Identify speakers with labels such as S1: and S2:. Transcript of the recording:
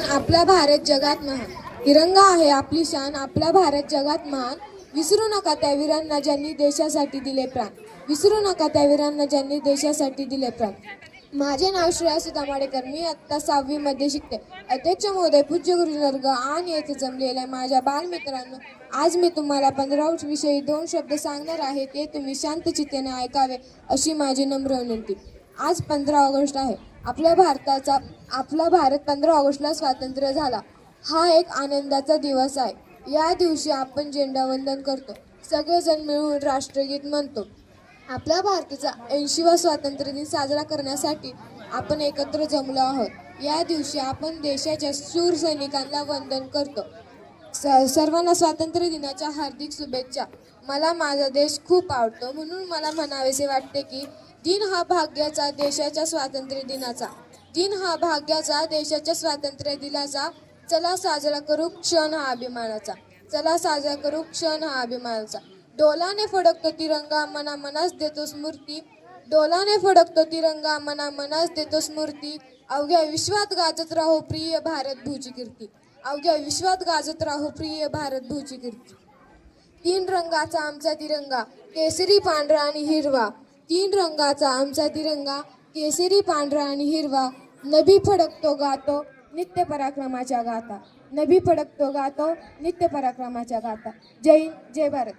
S1: आपला भारत जगात महान. तिरंगा आहे आपली शान, आपला भारत जगात महान. विसरू नका त्या वीरांना ज्यांनी देशासाठी दिले प्राण. विसरू नका त्या वीरांना ज्यांनी देशासाठी दिले प्राण. माझे नाव श्रेया सुधा माडेकर. मी आत्ता 6वी मध्ये शिकते. अध्यक्ष महोदय, पूज्य गुरुवर्ग आणि येथे जमलेल्या माझ्या बालमित्रांनो, आज मी तुम्हाला 15 ऑगस्ट विषयी 2 शब्द सांगणार आहे. ते तुम्ही शांत चित्ताने ऐकावे अशी माझी नम्र विनंती. आज 15 ऑगस्ट आहे. आपला भारत 15 ऑगस्टला स्वातंत्र्य झाला. हा एक आनंदाचा दिवस आहे. या दिवशी आपण झेंडावंदन करतो, सगळेजण मिळून राष्ट्रगीत म्हणतो. आपल्या भारताचा 80वा स्वातंत्र्य दिन साजरा करण्यासाठी आपण एकत्र जमलो आहोत. या दिवशी आपण देशाच्या शूर सैनिकांना वंदन करतो. सर्वांना स्वातंत्र्य दिनाच्या हार्दिक शुभेच्छा. मला माझा देश खूप आवडतो, म्हणून मला म्हणावेसे वाटते की दिन हा भाग्याचा देशाच्या स्वातंत्र्य दिनाचा. चला साजरा करू क्षण हा अभिमानाचा. डोलाने फडकतो तिरंगा, मनामनास देतो स्मृती. अवघ्या विश्वात गाजत राहो प्रिय भारत भूची कीर्ती. 3 रंगाचा आमचा तिरंगा, केसरी, पांढरा आणि हिरवा. 3 रंगाचा आमचा तिरंगा, केसरी, पांढरा आणि हिरवा. नभी फडकतो गातो नित्य पराक्रमाच्या गाथा. जय हिंद, जय भारत.